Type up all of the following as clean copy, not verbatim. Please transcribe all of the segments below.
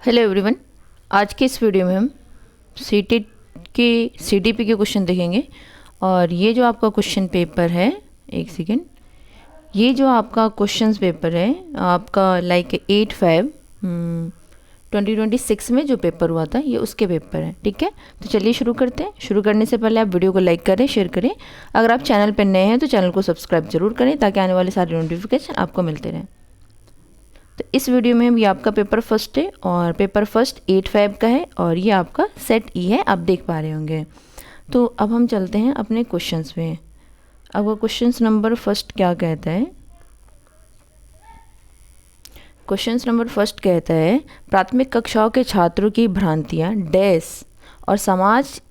Hello everyone. आज के इस वीडियो में हम सीटेट के सीटीपी के क्वेश्चन देखेंगे। और ये जो आपका क्वेश्चन पेपर है, एक सेकेंड, ये जो आपका क्वेश्चंस पेपर है आपका लाइक 8/5/2026 में जो पेपर हुआ था ये उसके पेपर है। ठीक है, तो चलिए शुरू करते हैं। शुरू करने से पहले आप वीडियो को लाइक करें, शेयर करें। अगर आप चैनल पर नए हैं तो चैनल को सब्सक्राइब जरूर करें ताकि आने वाले सारे नोटिफिकेशन आपको मिलते रहें। तो इस वीडियो में ये आपका पेपर फर्स्ट है और पेपर फर्स्ट 8/5 का है और ये आपका सेट ई है, आप देख पा रहे होंगे। तो अब हम चलते हैं अपने क्वेश्चंस पे। अब वो क्वेश्चंस नंबर फर्स्ट क्या कहता है? क्वेश्चंस नंबर फर्स्ट कहता है प्राथमिक कक्षाओं के छात्रों की भ्रांतियां डैश और समाज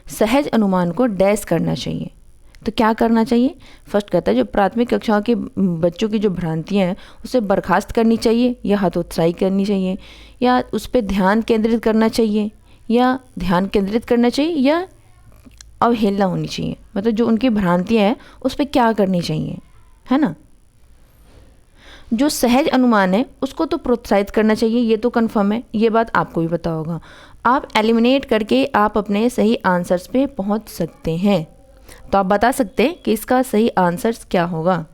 सहज अनुमान को डैश करना चाहिए। तो क्या करना चाहिए? फर्स्ट कहता है जो प्राथमिक कक्षाओं के बच्चों की जो भ्रांतियां हैं उसे बर्खास्त करनी चाहिए या हतोत्साही करनी चाहिए या उस पर ध्यान केंद्रित करना चाहिए या अवहेलना होनी चाहिए। मतलब जो उनकी भ्रांतियां हैं उस पर क्या करनी चाहिए, है ना। जो सहज अनुमान है उसको तो प्रोत्साहित करना चाहिए, ये तो कंफर्म है, ये बात आपको भी पता होगा। आप एलिमिनेट करके आप अपने सही आंसर्स पे पहुंच सकते हैं। तो आप बता सकते हैं कि इसका सही आंसर्स क्या होगा।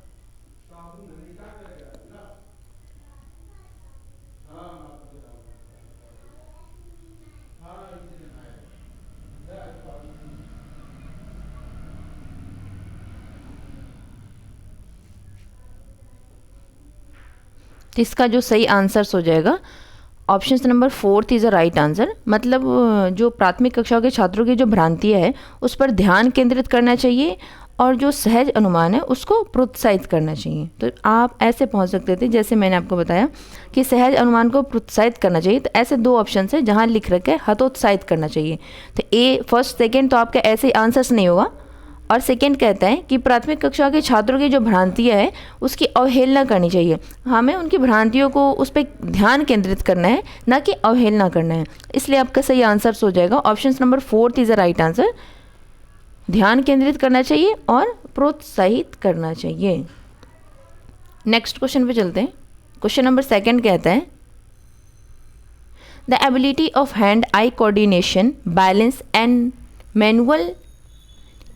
तो इसका जो सही आंसर्स हो जाएगा option number 4 is a right answer. मतलब जो प्राथमिक कक्षाओं के छात्रों की जो भ्रांतियाँ है उस पर ध्यान केंद्रित करना चाहिए और जो सहज अनुमान है उसको प्रोत्साहित करना चाहिए। तो आप ऐसे पहुंच सकते थे जैसे मैंने आपको बताया कि सहज अनुमान को प्रोत्साहित करना चाहिए। तो ऐसे दो ऑप्शन है जहां लिख रखे है हतोत्साहित करना चाहिए। तो ए फर्स्ट सेकेंड तो आपका ऐसे आंसर्स नहीं होगा। और सेकेंड कहता है कि प्राथमिक कक्षा के छात्रों की जो भ्रांतियाँ है उसकी अवहेलना करनी चाहिए। हमें उनकी भ्रांतियों को उस पर ध्यान केंद्रित करना है, ना कि अवहेलना करना है। इसलिए आपका सही आंसर हो जाएगा option number 4 is a right answer. ध्यान केंद्रित करना चाहिए और प्रोत्साहित करना चाहिए। नेक्स्ट क्वेश्चन पे चलते हैं। क्वेश्चन नंबर सेकंड कहता है the ability of hand eye coordination balance and manual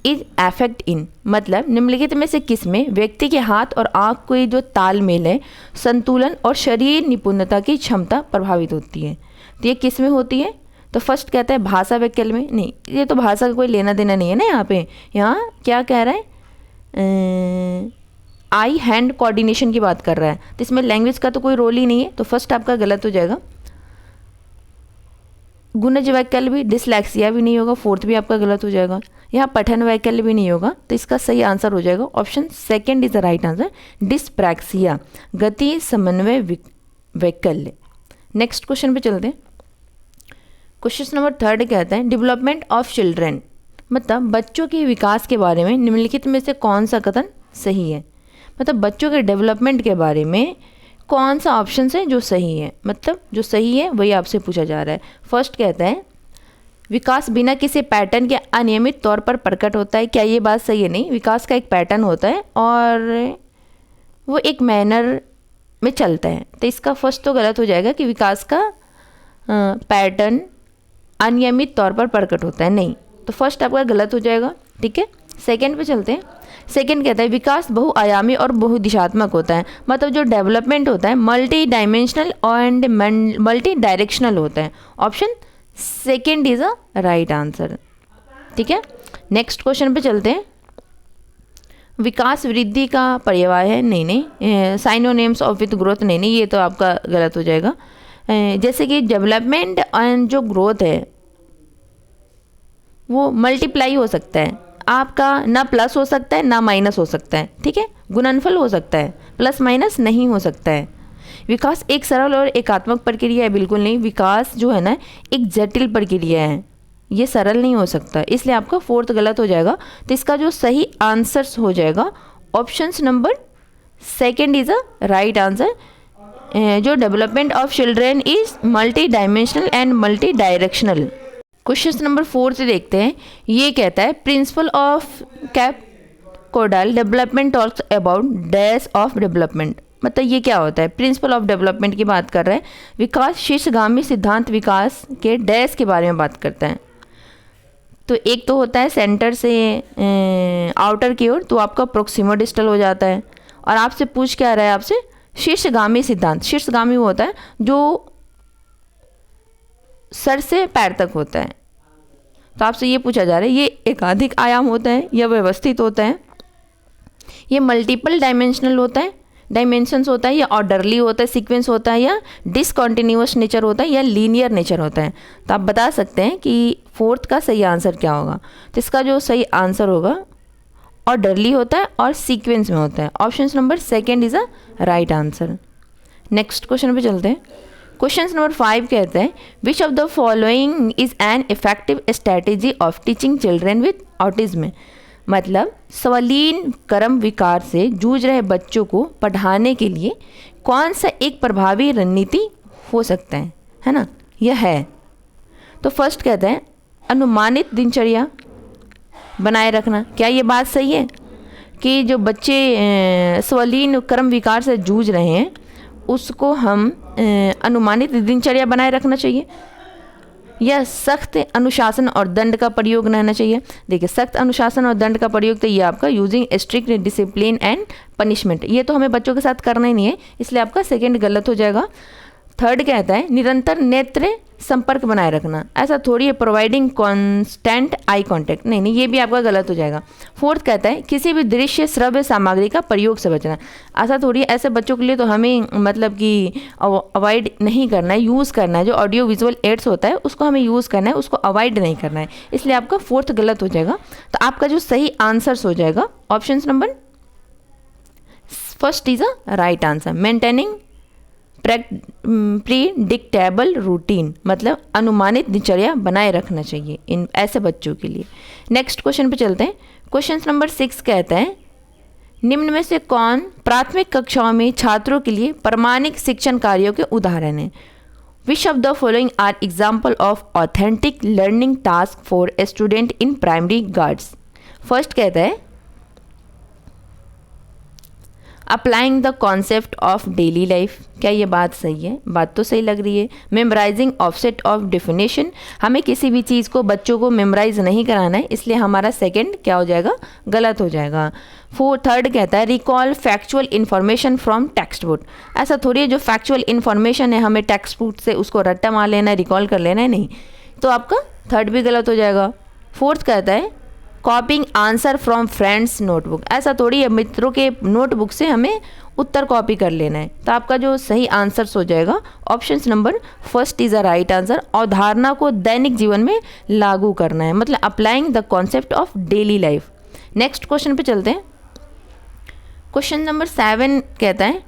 is affecting. मतलब निम्नलिखित में से किस में व्यक्ति के हाथ और आंख के जो तालमेल है, संतुलन और शरीर निपुणता की क्षमता प्रभावित होती है। तो ये किस में होती है? तो फर्स्ट कहता है भाषा वैकल्य में। नहीं, ये तो भाषा का कोई लेना देना नहीं है ना। यहाँ क्या कह रहा है? आई हैंड कोऑर्डिनेशन की बात कर रहा है, तो इसमें लैंग्वेज का तो कोई रोल ही नहीं है। तो फर्स्ट आपका गलत हो जाएगा। गुणज वैकल्य भी, डिसलैक्सिया भी नहीं होगा, फोर्थ भी आपका गलत हो जाएगा। यहाँ पठन वैकल्य भी नहीं होगा। तो इसका सही आंसर हो जाएगा option second is the right answer, dyspraxia, गति समन्वय वैकल्य। नेक्स्ट क्वेश्चन पे चलते हैं। क्वेश्चन नंबर थर्ड कहता है डेवलपमेंट ऑफ चिल्ड्रेन। मतलब बच्चों के विकास के बारे में निम्नलिखित में से कौन सा कथन सही है। मतलब बच्चों के डेवलपमेंट के बारे में कौन सा ऑप्शन है जो सही है। मतलब जो सही है वही आपसे पूछा जा रहा है। फर्स्ट कहता है विकास बिना किसी पैटर्न के अनियमित तौर पर प्रकट होता है। क्या ये बात सही है? नहीं, विकास का एक पैटर्न होता है और वो एक मैनर में चलता है। तो इसका फर्स्ट तो गलत हो जाएगा कि विकास का पैटर्न अनियमित तौर पर प्रकट होता है। नहीं, तो फर्स्ट आपका गलत हो जाएगा। ठीक है, सेकंड पे चलते हैं। सेकंड कहता है विकास बहुआयामी और बहुदिशात्मक होता है। मतलब जो डेवलपमेंट होता है multi dimensional and multi directional होता है। Option second is a right answer. ठीक है, नेक्स्ट क्वेश्चन पे चलते हैं। विकास वृद्धि का पर्याय है। नहीं, साइनोनिम्स ऑफ विथ ग्रोथ। नहीं, ये तो आपका गलत हो जाएगा। जैसे कि डेवलपमेंट एंड जो ग्रोथ है वो मल्टीप्लाई हो सकता है आपका, ना प्लस हो सकता है ना माइनस हो सकता है। ठीक है, गुणनफल हो सकता है, प्लस माइनस नहीं हो सकता है। विकास एक सरल और एकात्मक प्रक्रिया है। बिल्कुल नहीं, विकास जो है ना एक जटिल प्रक्रिया है, ये सरल नहीं हो सकता। इसलिए आपका फोर्थ गलत हो जाएगा। तो इसका जो सही आंसर हो जाएगा option number second is a right answer. जो development of children is multi dimensional and multi directional. Question number 4 से देखते हैं। ये कहता है principle of cephalocaudal development talks about dash of development. मतलब ये क्या होता है, प्रिंसिपल ऑफ डेवलपमेंट की बात कर रहे हैं। विकास शीर्षगामी सिद्धांत विकास के डैश के बारे में बात करते हैं। तो एक तो होता है सेंटर से आउटर की ओर, तो आपका प्रोक्सिमो डिस्टल हो जाता है। और आपसे पूछ क्या रहा है, आपसे शीर्षगामी सिद्धांत। शीर्षगामी वो होता है जो सर से पैर तक होता है। तो आपसे ये पूछा जा रहा है ये एकाधिक आयाम होता है या व्यवस्थित होता है, ये मल्टीपल डायमेंशनल होता है, डायमेंशंस होता है, या ऑर्डरली होता है, सीक्वेंस होता है, या डिसकॉन्टिन्यूअस नेचर होता है, या लीनियर नेचर होता है। तो आप बता सकते हैं कि फोर्थ का सही आंसर क्या होगा। तो इसका जो सही आंसर होगा ऑर्डरली होता है और सीक्वेंस में होता है। Option number second is a right answer. Next question पे चलते हैं। क्वेश्चन नंबर 5 कहते हैं which of the following is an effective strategy of teaching children with autism. मतलब स्वलीन क्रम विकार से जूझ रहे बच्चों को पढ़ाने के लिए कौन सा एक प्रभावी रणनीति हो सकता है ना, यह है। तो फर्स्ट कहते हैं अनुमानित दिनचर्या बनाए रखना। क्या ये बात सही है कि जो बच्चे स्वलीन क्रम विकार से जूझ रहे हैं उसको हम अनुमानित दिनचर्या बनाए रखना चाहिए, या सख्त अनुशासन और दंड का प्रयोग रहना चाहिए। देखिए सख्त अनुशासन और दंड का प्रयोग तो ये आपका using strict discipline and punishment, ये तो हमें बच्चों के साथ करना ही नहीं है, इसलिए आपका सेकंड गलत हो जाएगा। थर्ड कहता है निरंतर नेत्र संपर्क बनाए रखना। ऐसा थोड़ी है प्रोवाइडिंग कॉन्स्टेंट आई कॉन्टैक्ट, नहीं ये भी आपका गलत हो जाएगा। फोर्थ कहता है किसी भी दृश्य श्रव्य सामग्री का प्रयोग से बचना। ऐसा थोड़ी, ऐसे बच्चों के लिए तो हमें मतलब कि अवॉइड नहीं करना है, यूज़ करना है। जो ऑडियो विजुअल एड्स होता है उसको हमें यूज़ करना है, उसको अवॉइड नहीं करना है, इसलिए आपका फोर्थ गलत हो जाएगा। तो आपका जो सही आंसर्स हो जाएगा option number first is a right answer. Maintaining predictable routine, मतलब अनुमानित दिनचर्या बनाए रखना चाहिए इन ऐसे बच्चों के लिए। नेक्स्ट क्वेश्चन पे चलते हैं। क्वेश्चन नंबर 6 कहता है निम्न में से कौन प्राथमिक कक्षाओं में छात्रों के लिए प्रामाणिक शिक्षण कार्यों के उदाहरण हैं। Which of the following are example of authentic learning task for a student in primary grades. First कहता है applying the concept of daily life. क्या ये बात सही है, बात तो सही लग रही है। मेमोराइजिंग ऑफसेट ऑफ डेफिनेशन, हमें किसी भी चीज़ को बच्चों को मेमोराइज नहीं कराना है, इसलिए हमारा सेकंड क्या हो जाएगा, गलत हो जाएगा। थर्ड कहता है recall factual information from text book. ऐसा थोड़ी है जो फैक्चुअल इन्फॉर्मेशन है हमें टेक्स्ट बुक से उसको रट्टा मार लेना है, रिकॉल कर लेना है, नहीं, तो आपका थर्ड भी गलत हो जाएगा। फोर्थ कहता है कॉपिंग आंसर फ्रॉम फ्रेंड्स नोटबुक। ऐसा थोड़ी है मित्रों के नोटबुक से हमें उत्तर कॉपी कर लेना है। तो आपका जो सही आंसर हो जाएगा option number first is a right answer. अवधारणा को दैनिक जीवन में लागू करना है, मतलब applying the concept of daily life. Next question पे चलते हैं। क्वेश्चन नंबर 7 कहता है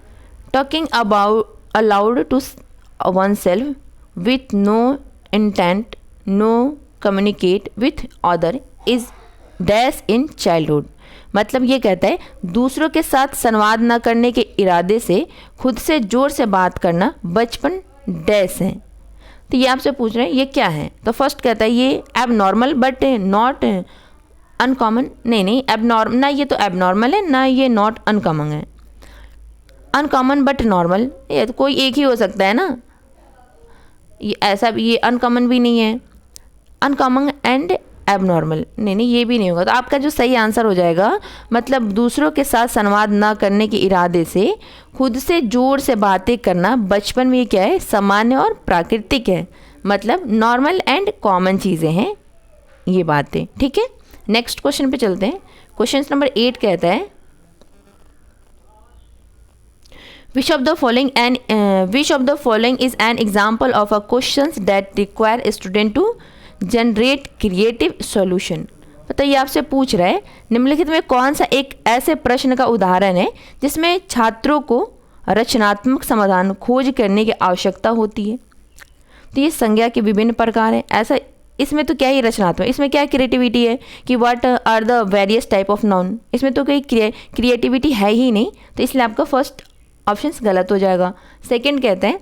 talking about aloud to one self with no intent no communicate with other is dash in childhood. मतलब ये कहता है दूसरों के साथ संवाद न करने के इरादे से खुद से जोर से बात करना बचपन डैश है। तो ये आपसे पूछ रहे हैं ये क्या है। तो फर्स्ट कहता है ये एब नॉर्मल बट नॉट अनकॉमन। नहीं एब नॉर्मल, ना ये तो एब नॉर्मल है ना ये नॉट अनकॉमन है। अनकॉमन बट नॉर्मल, ये तो कोई एक ही हो सकता है ना, ये ऐसा भी, ये अनकॉमन भी नहीं है, अनकॉमन एंड एबनॉर्मल, नहीं ये भी नहीं होगा। तो आपका जो सही आंसर हो जाएगा मतलब दूसरों के साथ संवाद न करने के इरादे से खुद से जोर से बातें करना बचपन में क्या है, सामान्य और प्राकृतिक है, मतलब नॉर्मल एंड कॉमन चीज़ें हैं ये बातें, ठीक है। नेक्स्ट क्वेश्चन पे चलते हैं। क्वेश्चन नंबर 8 कहता है which of the following is an example of a questions that require a student to generate creative solution. बताइए आपसे पूछ रहा है निम्नलिखित में कौन सा एक ऐसे प्रश्न का उदाहरण है जिसमें छात्रों को रचनात्मक समाधान खोज करने की आवश्यकता होती है। तो ये संज्ञा के विभिन्न प्रकार हैं। ऐसा इसमें तो क्या ही रचनात्मक, इसमें क्या क्रिएटिविटी है कि what are the various type of noun, इसमें तो कोई क्रिएटिविटी है ही नहीं, तो इसलिए आपका फर्स्ट ऑप्शन गलत हो जाएगा। सेकेंड कहते हैं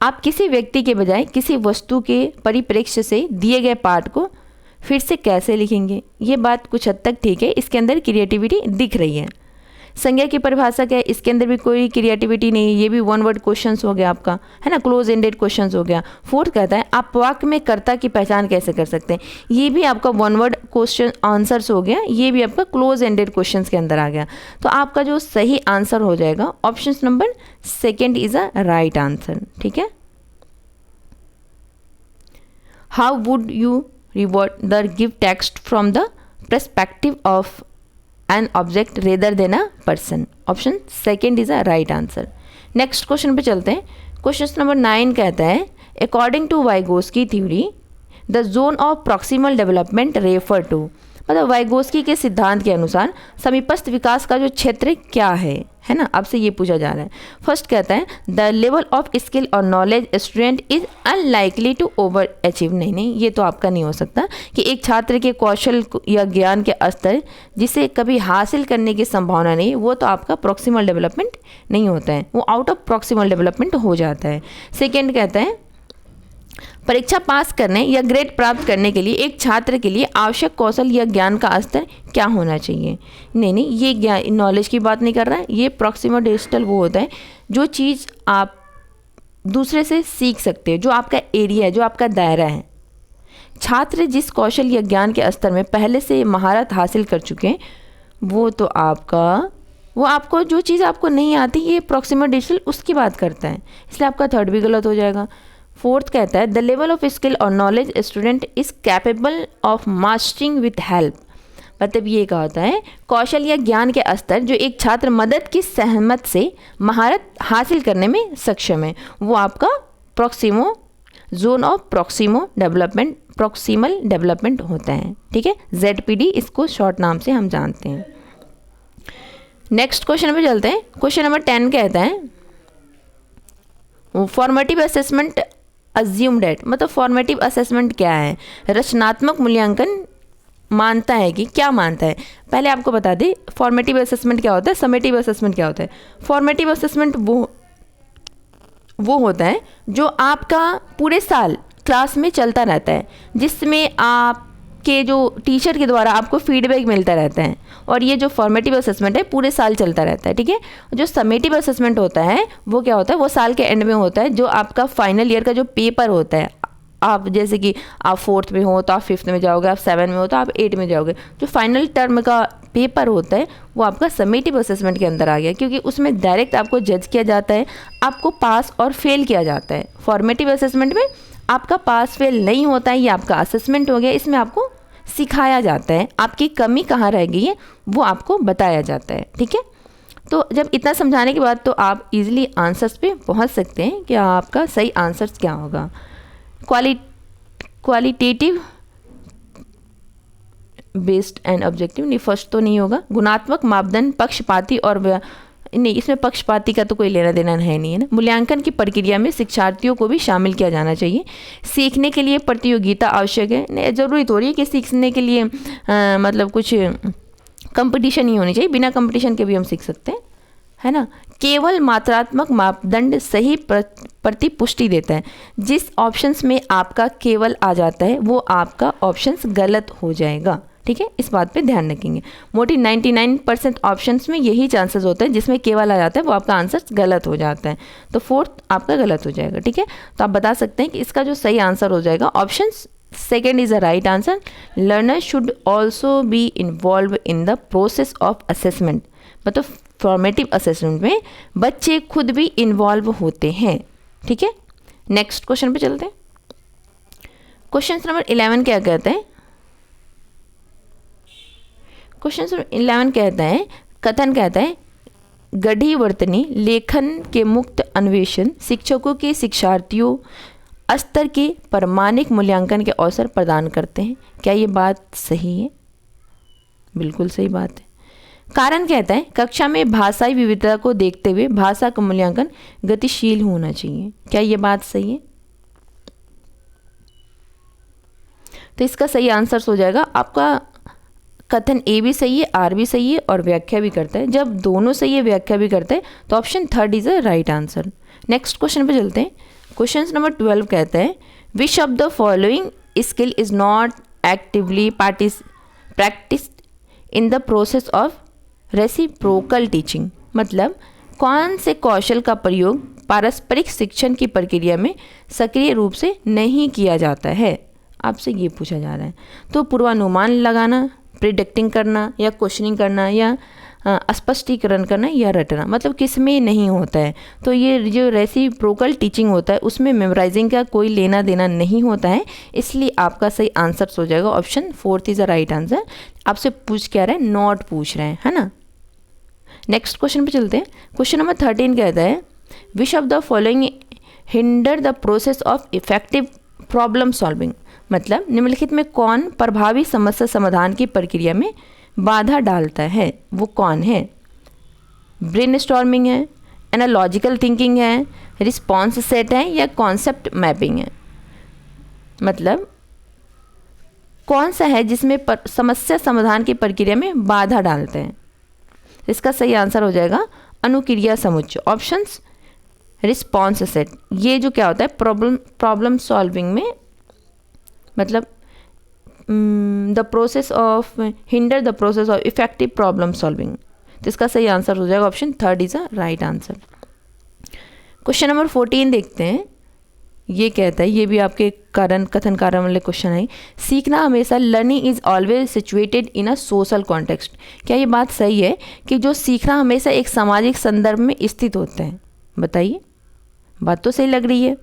आप किसी व्यक्ति के बजाय किसी वस्तु के परिप्रेक्ष्य से दिए गए पाठ को फिर से कैसे लिखेंगे। ये बात कुछ हद तक ठीक है, इसके अंदर क्रिएटिविटी दिख रही है। संज्ञा की परिभाषा क्या है, इसके अंदर भी कोई क्रिएटिविटी नहीं है, ये भी वन वर्ड क्वेश्चंस हो गया आपका, है ना, क्लोज एंडेड क्वेश्चंस हो गया। फोर्थ कहता है आप वाक्य में कर्ता की पहचान कैसे कर सकते हैं, ये भी आपका वन वर्ड क्वेश्चन आंसर्स हो गया, ये भी आपका क्लोज एंडेड क्वेश्चंस के अंदर आ गया। तो आपका जो सही आंसर हो जाएगा option number second is a right answer. ठीक है, how would you reword the give text from the perspective of an object rather than a person, option second is a right answer. Next question पे चलते हैं। Question number 9 कहता है according to Vygotsky theory the zone of proximal development refer to, मतलब Vygotsky के सिद्धांत के अनुसार समीपस्थ विकास का जो क्षेत्र क्या है ना, आपसे ये पूछा जा रहा है। फर्स्ट कहता है द लेवल ऑफ स्किल और knowledge student is unlikely to over achieve, नहीं ये तो आपका नहीं हो सकता कि एक छात्र के कौशल या ज्ञान के स्तर जिसे कभी हासिल करने की संभावना नहीं, वो तो आपका प्रॉक्सिमल डेवलपमेंट नहीं होता है, वो आउट ऑफ प्रॉक्सिमल डेवलपमेंट हो जाता है। सेकेंड कहता है परीक्षा पास करने या ग्रेड प्राप्त करने के लिए एक छात्र के लिए आवश्यक कौशल या ज्ञान का स्तर क्या होना चाहिए, नहीं ये ज्ञान नॉलेज की बात नहीं कर रहा है, ये प्रॉक्सिमल डिजिटल वो होता है जो चीज़ आप दूसरे से सीख सकते हो, जो आपका एरिया है, जो आपका दायरा है। छात्र जिस कौशल या ज्ञान के स्तर में पहले से महारत हासिल कर चुके हैं वो तो आपको जो चीज़ आपको नहीं आती, ये प्रॉक्सिमल डिजिटल उसकी बात करता है, इसलिए आपका थर्ड भी गलत हो जाएगा। फोर्थ कहता है द लेवल ऑफ स्किल और knowledge student is capable of mastering with help, मतलब ये क्या होता है कौशल या ज्ञान के स्तर जो एक छात्र मदद की सहमत से महारत हासिल करने में सक्षम है, वो आपका जोन ऑफ प्रॉक्सिमल डेवलपमेंट होता है। ठीक है, ZPD इसको शॉर्ट नाम से हम जानते हैं। नेक्स्ट क्वेश्चन पे चलते हैं। क्वेश्चन नंबर 10 कहता है फॉर्मेटिव असेसमेंट अज्यूम्ड एट, मतलब फॉर्मेटिव असेसमेंट क्या है, रचनात्मक मूल्यांकन मानता है कि क्या मानता है। पहले आपको बता दें फॉर्मेटिव असेसमेंट क्या होता है, समेटिव असेसमेंट क्या होता है। फॉर्मेटिव असेसमेंट वो होता है जो आपका पूरे साल क्लास में चलता रहता है, जिसमें आपके जो टीचर के द्वारा आपको फीडबैक मिलता रहता है, और ये जो फॉर्मेटिव असेसमेंट है पूरे साल चलता रहता है। ठीक है, जो समेटिव असेसमेंट होता है वो क्या होता है, वो साल के एंड में होता है, जो आपका फाइनल ईयर का जो पेपर होता है, आप जैसे कि आप 4th में हो तो आप 5th में जाओगे, आप 7 में हो तो आप 8 में जाओगे, जो फाइनल टर्म का पेपर होता है वो आपका समेटिव असेसमेंट के अंदर आ गया, क्योंकि उसमें डायरेक्ट आपको जज किया जाता है, आपको पास और फेल किया जाता है। फॉर्मेटिव असेसमेंट में आपका पास फेल नहीं होता है, ये आपका असेसमेंट हो गया, इसमें आपको सिखाया जाता है, आपकी कमी कहाँ रह गई है वो आपको बताया जाता है। ठीक है, तो जब इतना समझाने के बाद तो आप इजीली आंसर्स पे पहुंच सकते हैं कि आपका सही आंसर्स क्या होगा। क्वालिटेटिव बेस्ड एंड ऑब्जेक्टिव, नहीं फर्स्ट तो नहीं होगा। गुणात्मक मापदंड पक्षपाती और नहीं, इसमें पक्षपाती का तो कोई लेना देना है नहीं, है ना। मूल्यांकन की प्रक्रिया में शिक्षार्थियों को भी शामिल किया जाना चाहिए। सीखने के लिए प्रतियोगिता आवश्यक है, नहीं ज़रूरी थोड़ी है कि सीखने के लिए मतलब कुछ कंपटीशन ही होनी चाहिए, बिना कंपटीशन के भी हम सीख सकते हैं, है ना। केवल मात्रात्मक मापदंड सही प्रतिपुष्टि देता है, जिस ऑप्शंस में आपका केवल आ जाता है वो आपका ऑप्शंस गलत हो जाएगा। ठीक है, इस बात पे ध्यान रखेंगे। मोटी 99% ऑप्शंस में यही चांसेस होते हैं जिसमें केवल आ जाता है वो आपका आंसर गलत हो जाता है, तो फोर्थ आपका गलत हो जाएगा। ठीक है, तो आप बता सकते हैं कि इसका जो सही आंसर हो जाएगा option second is a right answer. Learner should also be involve in the process of assessment, मतलब फॉर्मेटिव असेसमेंट में बच्चे खुद भी इन्वॉल्व होते हैं। ठीक है, नेक्स्ट क्वेश्चन पे चलते हैं। क्वेश्चन नंबर 11 क्या कहते हैं, क्वेश्चन 11 कहता है कथन कहता है गढ़ी वर्तनी लेखन के मुक्त अन्वेषण शिक्षकों के शिक्षार्थियों स्तर के प्रमाणिक मूल्यांकन के अवसर प्रदान करते हैं। क्या ये बात सही है? बिल्कुल सही बात है। कारण कहता है कक्षा में भाषाई विविधता को देखते हुए भाषा का मूल्यांकन गतिशील होना चाहिए। क्या ये बात सही है? तो इसका सही आंसर हो जाएगा आपका कथन ए भी सही है, आर भी सही है और व्याख्या भी करता है। जब दोनों सही है व्याख्या भी करता है तो option third is a right answer. Next question पे चलते हैं। क्वेश्चन नंबर 12 कहता है which of the following skill is not actively practice in the process of reciprocal teaching मतलब कौन से कौशल का प्रयोग पारस्परिक शिक्षण की प्रक्रिया में सक्रिय रूप से नहीं किया जाता है, आपसे ये पूछा जा रहा है। तो पूर्वानुमान लगाना, प्रिडिक्टिंग करना, या क्वेश्चनिंग करना, या स्पष्टीकरण करना, या रटना, मतलब किस में नहीं होता है। तो ये जो रेसिप्रोकल टीचिंग होता है उसमें मेमोराइजिंग का कोई लेना देना नहीं होता है, इसलिए आपका सही आंसर हो जाएगा option 4 is the right answer. आपसे पूछ क्या रहे हैं, नॉट पूछ रहे हैं, है ना। नेक्स्ट क्वेश्चन पे चलते हैं। क्वेश्चन नंबर 13 कहता है which of the following hinder the process of effective problem solving, मतलब निम्नलिखित में कौन प्रभावी समस्या समाधान की प्रक्रिया में बाधा डालता है, वो कौन है। ब्रेनस्टॉर्मिंग है, एनालॉजिकल थिंकिंग है, रिस्पॉन्स सेट है, या कॉन्सेप्ट मैपिंग है। मतलब कौन सा है जिसमें समस्या समाधान की प्रक्रिया में बाधा डालते हैं। इसका सही आंसर हो जाएगा अनुक्रिया समुच्चय, ऑप्शंस रिस्पॉन्स सेट। ये जो क्या होता है प्रॉब्लम सॉल्विंग में, मतलब the process of hinder the process of effective problem solving. तो इसका सही आंसर हो जाएगा option 3 is a right answer. Question number 14 देखते हैं। ये कहता है, ये भी आपके कारण कथन कारण वाले क्वेश्चन है, सीखना हमेशा learning is always situated in a social context. क्या ये बात सही है कि जो सीखना हमेशा एक सामाजिक संदर्भ में स्थित होता है। बताइए, बात तो सही लग रही है।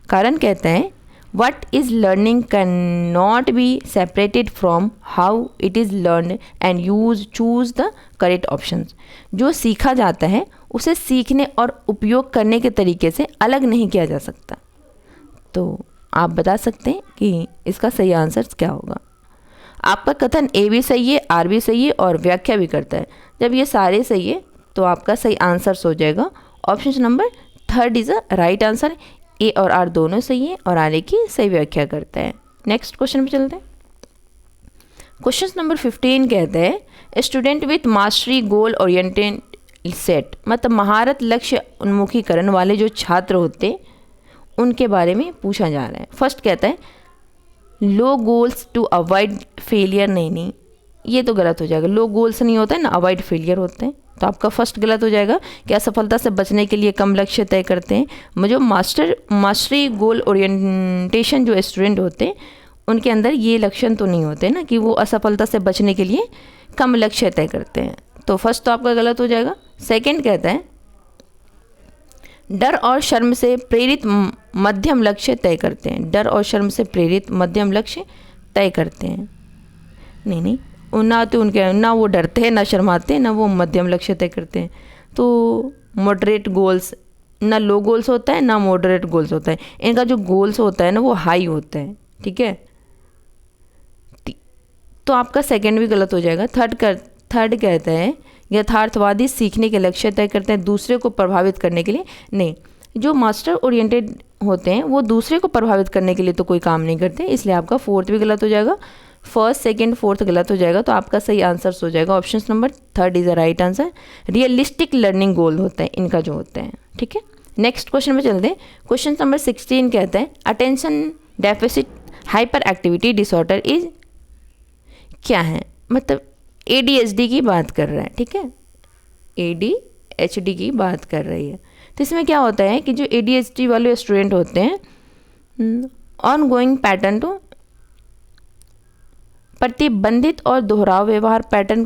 कारण कहते हैं what is learning cannot be separated from how it is learned and choose the correct options। जो सीखा जाता है उसे सीखने और उपयोग करने के तरीके से अलग नहीं किया जा सकता। तो आप बता सकते हैं कि इसका सही आंसर क्या होगा। आपका कथन ए भी सही है, आर भी सही है और व्याख्या भी करता है। जब ये सारे सही है तो आपका सही आंसर हो जाएगा option number 3 is a right answer. A और आर दोनों सही है और आर की सही व्याख्या करता है। नेक्स्ट क्वेश्चन पे चलते हैं। क्वेश्चन नंबर 15 कहते हैं student with mastery goal oriented set, मतलब महारत लक्ष्य उन्मुखीकरण वाले जो छात्र होते हैं उनके बारे में पूछा जा रहा है। फर्स्ट कहता है लो गोल्स टू अवॉइड फेलियर। नहीं, ये तो गलत हो जाएगा। लो गोल्स नहीं होता है ना, अवॉइड फेलियर होते हैं। तो आपका फर्स्ट गलत हो जाएगा। क्या असफलता से बचने के लिए कम लक्ष्य तय करते हैं। जो मास्टरी गोल ओरिएंटेशन जो स्टूडेंट होते हैं उनके अंदर ये लक्षण तो नहीं होते ना कि वो असफलता से बचने के लिए कम लक्ष्य तय करते हैं। तो फर्स्ट तो आपका गलत हो जाएगा। सेकंड कहता है डर और शर्म से प्रेरित मध्यम लक्ष्य तय करते हैं। डर और शर्म से प्रेरित मध्यम लक्ष्य तय करते हैं। नहीं, ना तो उनके ना वो डरते हैं, ना शर्माते हैं, ना वो मध्यम लक्ष्य तय करते हैं। तो मॉडरेट गोल्स, ना लो गोल्स होता है ना मॉडरेट गोल्स होता है। इनका जो गोल्स होता है ना वो हाई होता है। ठीक है, तो आपका सेकंड भी गलत हो जाएगा। थर्ड कहता है यथार्थवादी सीखने के लक्ष्य तय करते हैं दूसरे को प्रभावित करने के लिए। नहीं, जो मास्टर ओरिएंटेड होते हैं वो दूसरे को प्रभावित करने के लिए तो कोई काम नहीं करते, इसलिए आपका फोर्थ भी गलत हो जाएगा। फर्स्ट सेकंड फोर्थ गलत हो जाएगा। तो आपका सही आंसर हो जाएगा option number 3 is the right answer. Realistic learning goal होता है इनका जो होता है। ठीक है, नेक्स्ट क्वेश्चन में चलते हैं। क्वेश्चन नंबर 16 कहता है attention deficit hyper activity disorder is क्या है। मतलब ADHD की बात कर रहा है। ठीक है, ADHD की बात कर रही है। तो इसमें क्या होता है कि जो ADHD वाले स्टूडेंट होते हैं ऑन गोइंग पैटर्न टू प्रतिबंधित और दोहराव व्यवहार पैटर्न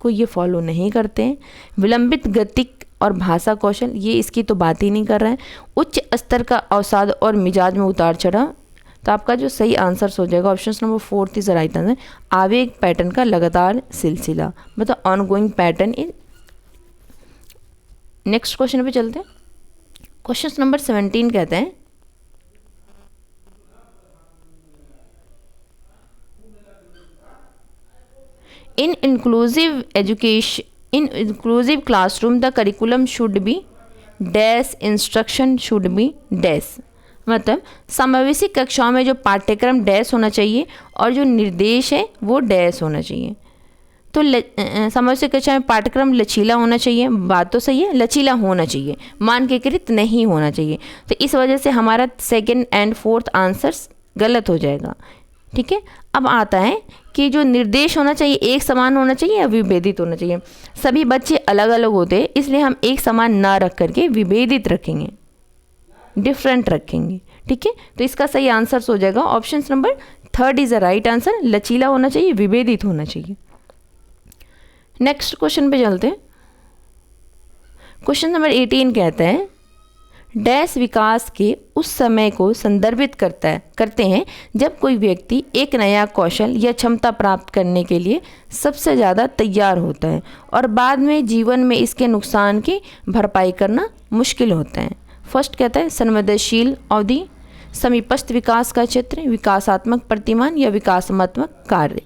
को ये फॉलो नहीं करते हैं। विलंबित गति और भाषा कौशल, ये इसकी तो बात ही नहीं कर रहा है। उच्च स्तर का अवसाद और मिजाज में उतार चढ़ाव। तो आपका जो सही आंसर हो जाएगा option number 4 is right answer. आवेग पैटर्न का लगातार सिलसिला, मतलब ongoing pattern in. Next question पे चलते हैं। क्वेश्चन नंबर 17 कहते हैं in inclusive education in inclusive classroom the curriculum should be dash instruction should be dash. मतलब समावेशी कक्षाओं में जो पाठ्यक्रम डैश होना चाहिए और जो निर्देश है वो डैश होना चाहिए। तो समावेशी कक्षा में पाठ्यक्रम लचीला होना चाहिए, बात तो सही है, लचीला होना चाहिए, मानकीकृत नहीं होना चाहिए। तो इस वजह से हमारा सेकंड एंड फोर्थ आंसर्स गलत हो जाएगा। ठीक है, अब आता है कि जो निर्देश होना चाहिए एक समान होना चाहिए या विभेदित होना चाहिए। सभी बच्चे अलग अलग होते हैं, इसलिए हम एक समान ना रख करके विभेदित रखेंगे, डिफरेंट रखेंगे। ठीक है, तो इसका सही आंसर हो जाएगा option number 3 is the right answer. लचीला होना चाहिए, विभेदित होना चाहिए। नेक्स्ट क्वेश्चन पे चलते हैं। क्वेश्चन नंबर 18 कहता है डैश विकास के उस समय को संदर्भित करते हैं जब कोई व्यक्ति एक नया कौशल या क्षमता प्राप्त करने के लिए सबसे ज़्यादा तैयार होता है और बाद में जीवन में इसके नुकसान की भरपाई करना मुश्किल होता है। फर्स्ट कहता है संवेदनशील अवधि, समीपस्थ विकास का क्षेत्र, विकासात्मक प्रतिमान या विकासात्मक कार्य।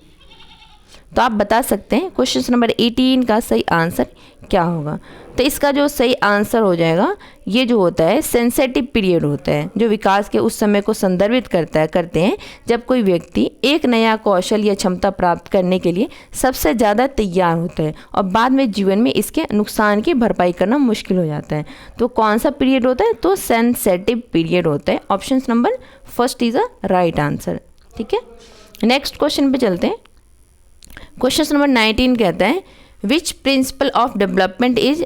तो आप बता सकते हैं क्वेश्चन नंबर 18 का सही आंसर क्या होगा। तो इसका जो सही आंसर हो जाएगा, ये जो होता है सेंसिटिव पीरियड होता है, जो विकास के उस समय को संदर्भित करते हैं जब कोई व्यक्ति एक नया कौशल या क्षमता प्राप्त करने के लिए सबसे ज़्यादा तैयार होता है और बाद में जीवन में इसके नुकसान की भरपाई करना मुश्किल हो जाता है। तो कौन सा पीरियड होता है, तो सेंसिटिव पीरियड होता है। Option number first is a right answer. ठीक है, नेक्स्ट क्वेश्चन पे चलते हैं। क्वेश्चन नंबर 19 कहता है which principle of development is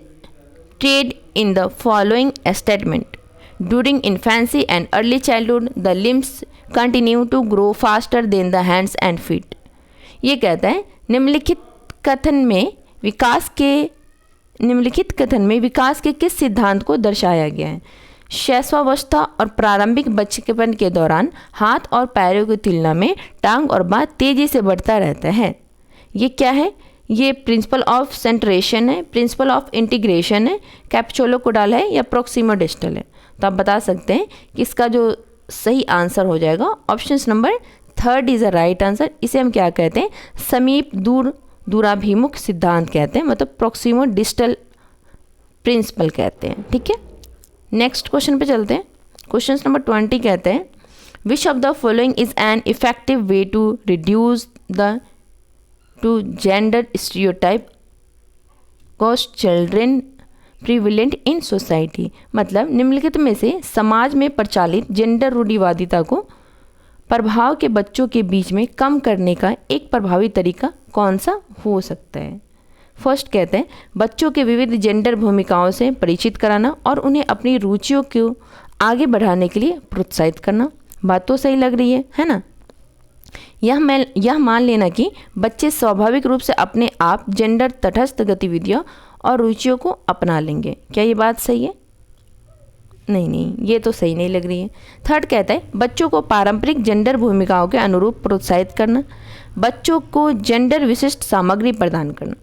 trade in the following statement during infancy and early childhood the limbs continue to grow faster than the hands and feet. ये कहता है निम्नलिखित कथन में विकास के किस सिद्धांत को दर्शाया गया है। शैशवावस्था और प्रारंभिक बचपन के दौरान हाथ और पैरों की तुलना में टांग और बाँह तेजी से बढ़ता रहता है। ये क्या है, ये प्रिंसिपल ऑफ सेंट्रेशन है, प्रिंसिपल ऑफ इंटीग्रेशन है, कैप्सुलोकोडाल है या प्रोक्सिमोडिस्टल है। तो आप बता सकते हैं कि इसका जो सही आंसर हो जाएगा option number 3 is a right answer. इसे हम क्या कहते हैं, समीप दूराभिमुख सिद्धांत कहते हैं, मतलब प्रोक्सिमोडिस्टल प्रिंसिपल कहते हैं। ठीक है, नेक्स्ट क्वेश्चन पे चलते हैं। क्वेश्चन नंबर 20 कहते हैं which of the following is an effective way to reduce the to gender stereotype cause children prevalent in society. मतलब निम्नलिखित में से समाज में प्रचलित जेंडर रूढ़िवादिता को प्रभाव के बच्चों के बीच में कम करने का एक प्रभावी तरीका कौन सा हो सकता है। फर्स्ट कहते हैं बच्चों के विविध जेंडर भूमिकाओं से परिचित कराना और उन्हें अपनी रुचियों को आगे बढ़ाने के लिए प्रोत्साहित करना। बात तो सही लग रही है ना। यह मान लेना कि बच्चे स्वाभाविक रूप से अपने आप जेंडर तटस्थ गतिविधियों और रुचियों को अपना लेंगे। क्या ये बात सही है? नहीं, ये तो सही नहीं लग रही है। थर्ड कहता है बच्चों को पारंपरिक जेंडर भूमिकाओं के अनुरूप प्रोत्साहित करना, बच्चों को जेंडर विशिष्ट सामग्री प्रदान करना।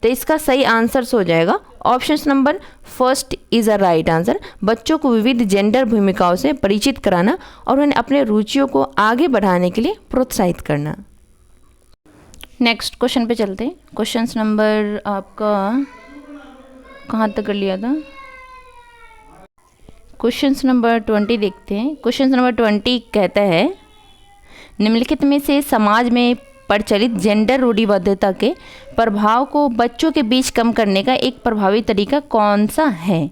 तो इसका सही आंसर हो जाएगा option number first is a right answer. बच्चों को विविध जेंडर भूमिकाओं से परिचित कराना और उन्हें अपने रुचियों को आगे बढ़ाने के लिए प्रोत्साहित करना। नेक्स्ट क्वेश्चन पे चलते हैं। क्वेश्चन नंबर आपका कहाँ तक कर लिया था, क्वेश्चन नंबर 20 देखते हैं। क्वेश्चन नंबर 20 कहता है निम्नलिखित में से समाज में प्रचलित जेंडर रूढ़िवादिता के प्रभाव को बच्चों के बीच कम करने का एक प्रभावी तरीका कौन सा है।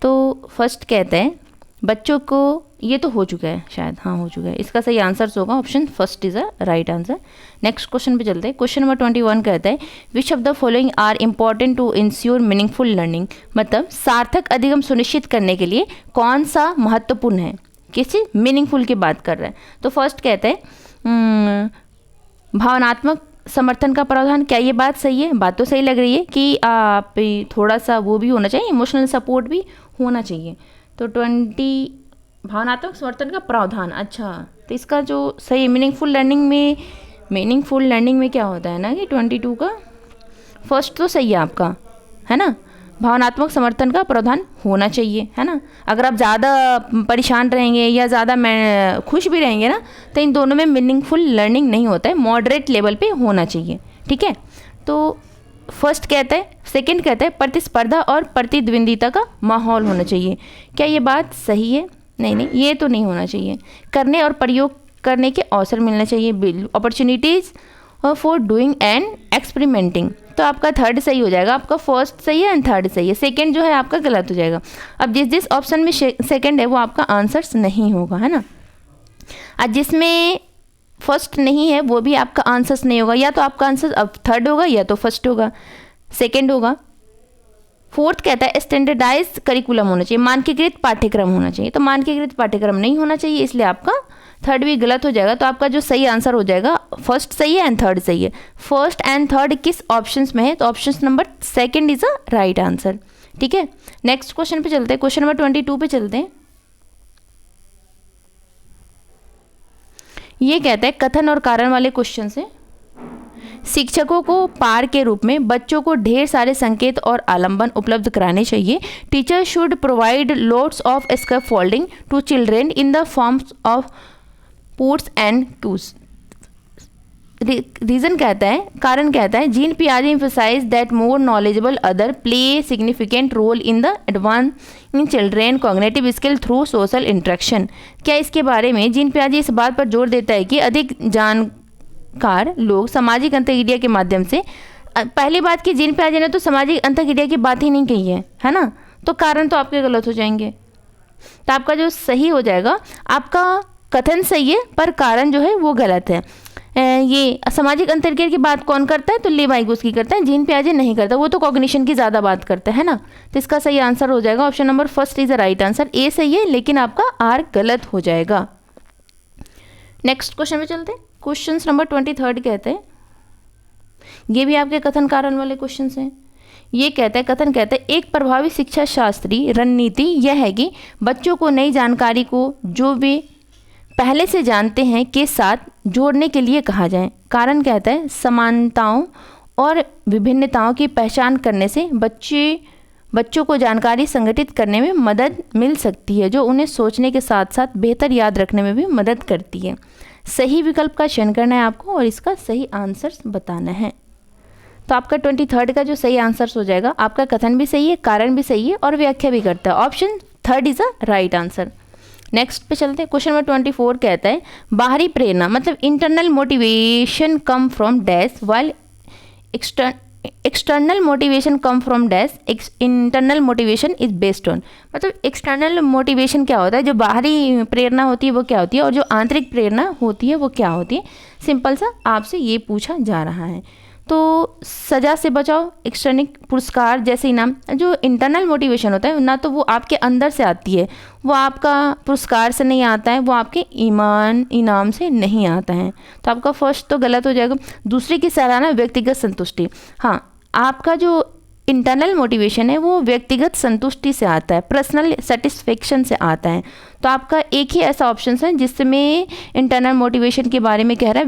तो फर्स्ट कहते हैं बच्चों को, ये तो हो चुका है शायद, हाँ हो चुका है। इसका सही आंसर होगा option first is a right answer. Next question पे चलते हैं। क्वेश्चन नंबर 21 कहता है which of the following are important to ensure meaningful learning. मतलब सार्थक अधिगम सुनिश्चित करने के लिए कौन सा महत्वपूर्ण है। किसी मीनिंगफुल की बात कर रहा है। तो फर्स्ट कहते हैं भावनात्मक समर्थन का प्रावधान। क्या ये बात सही है? बात तो सही लग रही है कि आप थोड़ा सा वो भी होना चाहिए, इमोशनल सपोर्ट भी होना चाहिए। तो 20 भावनात्मक समर्थन का प्रावधान, अच्छा। तो इसका जो सही मीनिंगफुल लर्निंग में क्या होता है ना कि 22 का फर्स्ट तो सही है आपका, है ना। भावनात्मक समर्थन का प्रावधान होना चाहिए, है ना। अगर आप ज़्यादा परेशान रहेंगे या ज़्यादा खुश भी रहेंगे ना, तो इन दोनों में मीनिंगफुल लर्निंग नहीं होता है, मॉडरेट लेवल पे होना चाहिए। ठीक है, तो फर्स्ट कहता है। सेकंड कहता है प्रतिस्पर्धा और प्रतिद्वंदिता का माहौल होना चाहिए। क्या ये बात सही है? नहीं, ये तो नहीं होना चाहिए। करने और प्रयोग करने के अवसर मिलना चाहिए, opportunities for doing and experimenting. तो आपका थर्ड सही हो जाएगा, आपका फर्स्ट सही है एंड थर्ड सही है, सेकंड जो है आपका गलत हो जाएगा। अब जिस ऑप्शन में सेकंड है वो आपका आंसर्स नहीं होगा, है ना। अब जिसमें फर्स्ट नहीं है वो भी आपका आंसर्स नहीं होगा, या तो आपका आंसर अब थर्ड होगा या तो फर्स्ट होगा, सेकंड होगा। फोर्थ कहता है स्टैंडर्डाइज्ड करिकुलम होना चाहिए, मानकीकृत पाठ्यक्रम होना चाहिए, तो मानकीकृत पाठ्यक्रम नहीं होना चाहिए, इसलिए आपका थर्ड भी गलत हो जाएगा। तो आपका जो सही आंसर हो जाएगा फर्स्ट सही है एंड थर्ड सही है। फर्स्ट एंड थर्ड किस ऑप्शंस में है, तो option number second is a right answer. ठीक है, नेक्स्ट क्वेश्चन पे चलते हैं, क्वेश्चन नंबर 22 पे चलते हैं। ये कहता है कथन और कारण वाले क्वेश्चन से शिक्षकों को पार के रूप में बच्चों को ढेर सारे संकेत और आलंबन उपलब्ध कराने चाहिए। Teacher should provide loads of scaffolding to children in the forms of prompts and cues. Reason कहता है, कारण कहता है, जीन पियाजे emphasise that more knowledgeable other play significant role in the advance in children cognitive skill through social interaction. क्या इसके बारे में जीन पियाजे इस बात पर जोर देता है कि अधिक जानकार लोग सामाजिक अंतर्क्रिया के माध्यम से, पहली बात कि जीन पियाजे ने तो सामाजिक अंतर्क्रिया की बात ही नहीं कही है ना, तो कारण तो आपके गलत हो जाएंगे। तो आपका जो सही हो जाएगा, आपका कथन सही है पर कारण जो है वो गलत है। ये सामाजिक अंतर्क्रिया की बात कौन करता है, तो लेवाइगोस्की करता है, जीन पियाजे नहीं करता, वो तो कॉग्निशन की ज़्यादा बात करता है ना। तो इसका सही आंसर हो जाएगा option number first is the right answer. A सही है लेकिन आपका आर गलत हो जाएगा। नेक्स्ट क्वेश्चन में चलते हैं, क्वेश्चन नंबर 23 कहते हैं, ये भी आपके कथन कारण वाले क्वेश्चन हैं। ये कहता है, कथन कहता है, एक प्रभावी शिक्षा शास्त्री रणनीति यह है कि बच्चों को नई जानकारी को जो वे पहले से जानते हैं के साथ जोड़ने के लिए कहा जाए। कारण कहता है, समानताओं और विभिन्नताओं की पहचान करने से बच्चों को जानकारी संगठित करने में मदद मिल सकती है, जो उन्हें सोचने के साथ साथ बेहतर याद रखने में भी मदद करती है। सही विकल्प का चयन करना है आपको और इसका सही आंसर बताना है। तो आपका 23 का जो सही आंसर हो जाएगा, आपका कथन भी सही है, कारण भी सही है और व्याख्या भी करता है, option third is a right answer. Next पे चलते हैं, क्वेश्चन नंबर 24 कहता है, बाहरी प्रेरणा मतलब internal motivation come from dash while external motivation come from dash internal motivation is based on. मतलब एक्सटर्नल मोटिवेशन क्या होता है, जो बाहरी प्रेरणा होती है वो क्या होती है, और जो आंतरिक प्रेरणा होती है वो क्या होती है। सिंपल सा आपसे ये पूछा जा रहा है। तो सजा से बचाओ, एक्सटर्नल पुरस्कार जैसे इनाम, जो इंटरनल मोटिवेशन होता है ना, तो वो आपके अंदर से आती है, वो आपका पुरस्कार से नहीं आता है, वो आपके इनाम से नहीं आता है। तो आपका फर्स्ट तो गलत हो जाएगा। दूसरे की सराहना, व्यक्तिगत संतुष्टि, हाँ आपका जो इंटरनल मोटिवेशन है वो व्यक्तिगत संतुष्टि से आता है, पर्सनल सेटिस्फेक्शन से आता है। तो आपका एक ही ऐसा ऑप्शन है जिसमें इंटरनल मोटिवेशन के बारे में कह रहा है,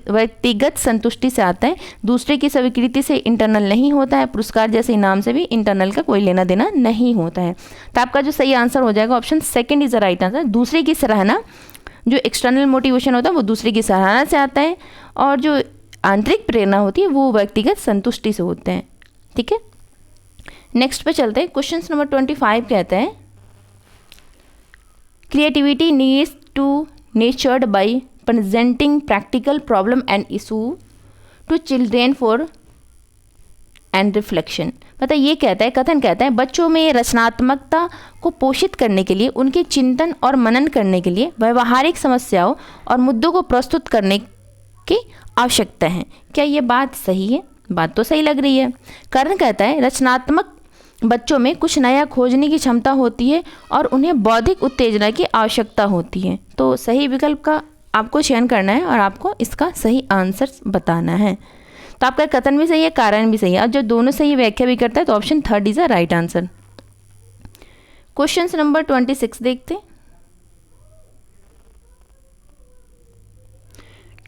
व्यक्तिगत संतुष्टि से आता है, दूसरे की स्वीकृति से इंटरनल नहीं होता है, पुरस्कार जैसे इनाम से भी इंटरनल का कोई लेना देना नहीं होता है। तो आपका जो सही आंसर हो जाएगा option second is the right answer. दूसरे की सराहना, जो एक्सटर्नल मोटिवेशन होता है वो दूसरे की सराहना से आता है, और जो आंतरिक प्रेरणा होती है वो व्यक्तिगत संतुष्टि से होते हैं। ठीक है, नेक्स्ट पे चलते हैं, क्वेश्चन नंबर 25 कहता है, creativity needs to nurtured by presenting practical problem and issue to children for and reflection. मतलब ये कहता है, कथन कहता है, बच्चों में रचनात्मकता को पोषित करने के लिए, उनके चिंतन और मनन करने के लिए व्यवहारिक समस्याओं और मुद्दों को प्रस्तुत करने की आवश्यकता है। क्या ये बात सही है? बात तो सही लग रही है। कारण कहता है, रचनात्मक बच्चों में कुछ नया खोजने की क्षमता होती है और उन्हें बौद्धिक उत्तेजना की आवश्यकता होती है। तो सही विकल्प का आपको चयन करना है और आपको इसका सही आंसर बताना है। तो आपका कथन भी सही है, कारण भी सही है, और जो दोनों सही व्याख्या भी करता है तो option third is the right answer. Question number 26 देखते हैं।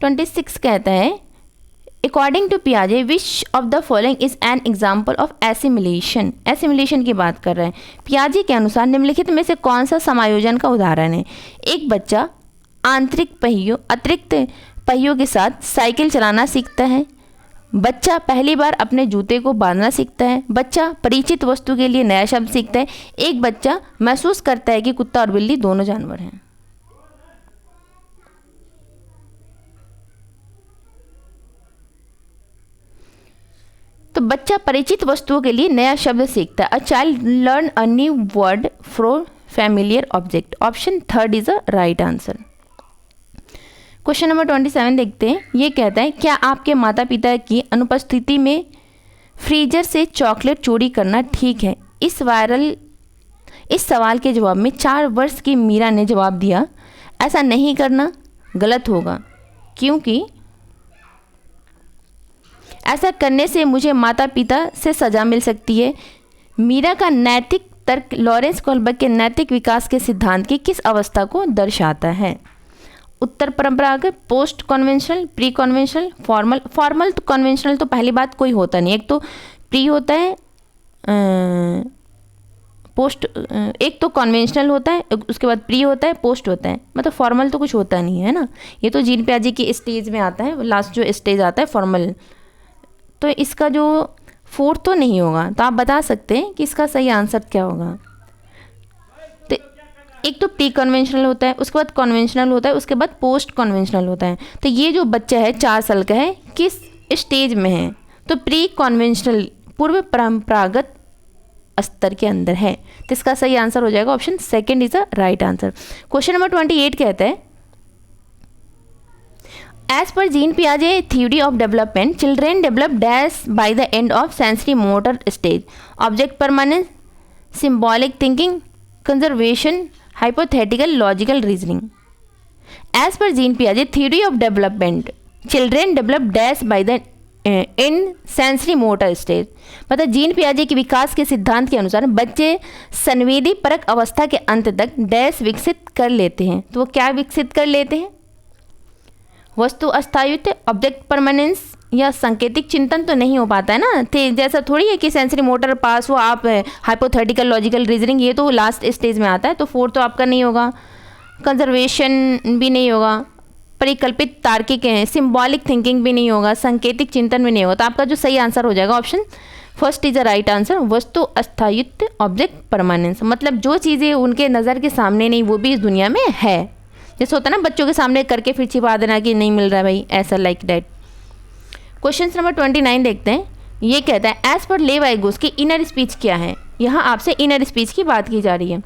26 कहता है, अकॉर्डिंग टू पियाजे which of the following is an example of assimilation. Assimilation की बात कर रहे हैं। पियाजे के अनुसार निम्नलिखित में से कौन सा समायोजन का उदाहरण है? एक बच्चा अतिरिक्त पहियों के साथ साइकिल चलाना सीखता है, बच्चा पहली बार अपने जूते को बांधना सीखता है, बच्चा परिचित वस्तु के लिए नया शब्द सीखता है, एक बच्चा महसूस करता है कि कुत्ता और बिल्ली दोनों जानवर हैं। तो बच्चा परिचित वस्तुओं के लिए नया शब्द सीखता है। A child learn a new word from familiar object. Option third is a right answer. Question number 27 देखते हैं। ये कहता है क्या आपके माता पिता की अनुपस्थिति में फ्रीजर से चॉकलेट चोरी करना ठीक है? इस सवाल के जवाब में 4 वर्ष की मीरा ने जवाब दिया ऐसा नहीं करना गलत होगा, क्योंकि ऐसा करने से मुझे माता पिता से सज़ा मिल सकती है। मीरा का नैतिक तर्क लॉरेंस कोलबर्ग के नैतिक विकास के सिद्धांत की किस अवस्था को दर्शाता है? उत्तर परंपरागत, post conventional, pre conventional, formal. Formal तो कन्वेंशनल तो पहली बात कोई होता नहीं, एक तो प्री होता है, पोस्ट, एक तो कन्वेंशनल होता है, उसके बाद प्री होता है, पोस्ट होता है, मतलब फॉर्मल तो कुछ होता नहीं है ना। ये तो जीन पियाजे की स्टेज में आता है, लास्ट जो स्टेज आता है फॉर्मल। तो इसका जो फोर्थ तो नहीं होगा, तो आप बता सकते हैं कि इसका सही आंसर क्या होगा। तो एक तो प्री कन्वेंशनल होता है, उसके बाद कन्वेंशनल होता है, उसके बाद पोस्ट कन्वेंशनल होता है। तो ये जो बच्चा है 4 साल का है, किस स्टेज में है? तो प्री कन्वेंशनल, पूर्व परंपरागत स्तर के अंदर है। तो इसका सही आंसर हो जाएगा option second is a right answer. Question number 28 कहता है as per gene पियाजे theory of development children develop dash by the end of sensory motor stage. Object permanence, symbolic thinking, conservation, hypothetical logical reasoning. As per gene पियाजे theory of development children develop dash by the in sensory motor stage. मतलब gene पियाजे के विकास के सिद्धांत के अनुसार बच्चे संवेदी परक अवस्था के अंत तक डैश विकसित कर लेते हैं। तो वो क्या विकसित कर लेते हैं? वस्तु अस्थायित्व, ऑब्जेक्ट परमानेंस या सांकेतिक चिंतन तो नहीं हो पाता है ना। तो जैसा थोड़ी है कि सेंसरी मोटर पास हो आप, हाइपोथेटिकल लॉजिकल रीजनिंग ये तो लास्ट स्टेज में आता है। तो फोर्थ तो आपका नहीं होगा, कंजर्वेशन भी नहीं होगा, परिकल्पित तार्किक है, सिंबॉलिक थिंकिंग भी नहीं होगा, सांकेतिक चिंतन भी नहीं होगा। तो आपका जो सही आंसर हो जाएगा option first is the right answer, वस्तु अस्थायित्व, ऑब्जेक्ट परमानेंस। मतलब जो चीज़ें उनके नज़र के सामने नहीं वो भी इस दुनिया में है। जैसे होता है ना बच्चों के सामने करके फिर छिपा देना कि नहीं मिल रहा है भाई, ऐसा लाइक डैट। क्वेश्चन नंबर 29 देखते हैं। ये कहता है एज पर लेवाइगोस की इनर स्पीच क्या है? यहाँ आपसे इनर स्पीच की बात की जा रही है।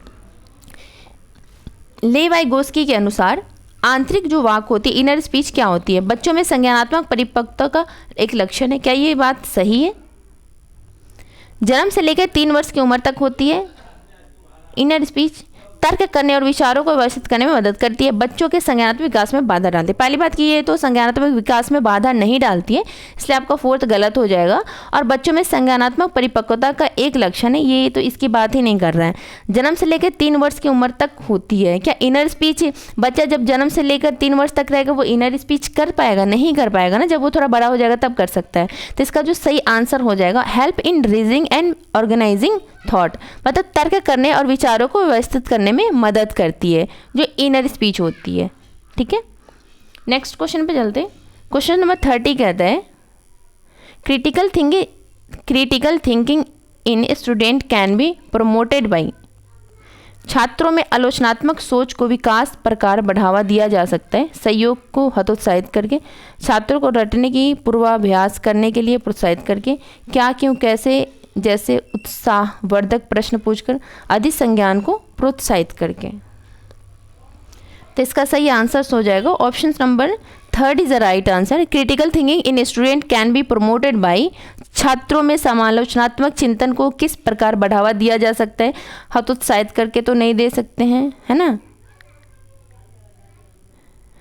लेवाइगोस्की के अनुसार आंतरिक जो वाक होती है, इनर स्पीच क्या होती है? बच्चों में संज्ञानात्मक परिपक्वता का एक लक्षण है। क्या ये बात सही है? जन्म से लेकर 3 वर्ष की उम्र तक होती है इनर स्पीच। तर्क करने और विचारों को व्यवस्थित करने में मदद करती है। बच्चों के संज्ञानात्मक विकास में बाधा डालती है। पहली बात की ये तो संज्ञानात्मक विकास में बाधा नहीं डालती है, इसलिए आपका फोर्थ गलत हो जाएगा। और बच्चों में संज्ञानात्मक परिपक्वता का एक लक्षण है, ये तो इसकी बात ही नहीं कर रहा है। जन्म से लेकर 3 वर्ष की उम्र तक होती है। क्या इनर स्पीच बच्चा जब जन्म से लेकर 3 वर्ष तक रहेगा वो इनर स्पीच कर पाएगा? नहीं कर पाएगा ना, जब वो थोड़ा बड़ा हो जाएगा तब कर सकता है। तो इसका जो सही आंसर हो जाएगा help in reasoning and organizing thought, मतलब तर्क करने और विचारों को व्यवस्थित करने में मदद करती है, जो इनर स्पीच होती है। ठीक है, नेक्स्ट क्वेश्चन पे चलते हैं। क्वेश्चन नंबर 30 कहता है critical thinking in student can be promoted by. छात्रों में आलोचनात्मक सोच को विकास प्रकार बढ़ावा दिया जा सकता है सहयोग को हतोत्साहित करके, छात्रों को रटने की पूर्वाभ्यास करने के लिए प्रोत्साहित करके, क्या क्यों कैसे जैसे उत्साहवर्धक प्रश्न पूछकर, अधिक संज्ञान को प्रोत्साहित करके। तो इसका सही आंसर हो जाएगा option number 3 is the right answer. Critical thinking in student can be promoted by. छात्रों में समालोचनात्मक चिंतन को किस प्रकार बढ़ावा दिया जा सकता है? हतोत्साहित करके तो नहीं दे सकते हैं, है ना,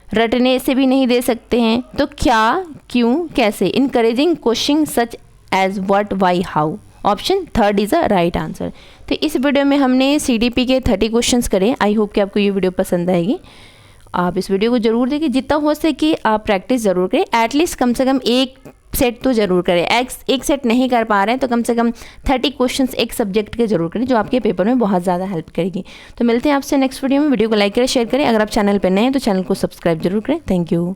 रटने से भी नहीं दे सकते हैं। तो क्या क्यों कैसे, encouraging question such as what why how. Option 3 is a right answer. तो इस वीडियो में हमने CDP के 30 क्वेश्चंस करे। आई होप कि आपको ये वीडियो पसंद आएगी। आप इस वीडियो को जरूर देखिए, जितना हो सके आप प्रैक्टिस ज़रूर करें। एटलीस्ट कम से कम एक सेट तो जरूर करें। एक सेट नहीं कर पा रहे हैं तो कम से कम 30 क्वेश्चंस एक सब्जेक्ट के जरूर करें, जो आपके पेपर में बहुत ज़्यादा हेल्प करेगी। तो मिलते हैं आपसे नेक्स्ट वीडियो में। वीडियो को लाइक करें, शेयर करें। अगर आप चैनल पर नए हैं तो चैनल को सब्सक्राइब जरूर करें। Thank you.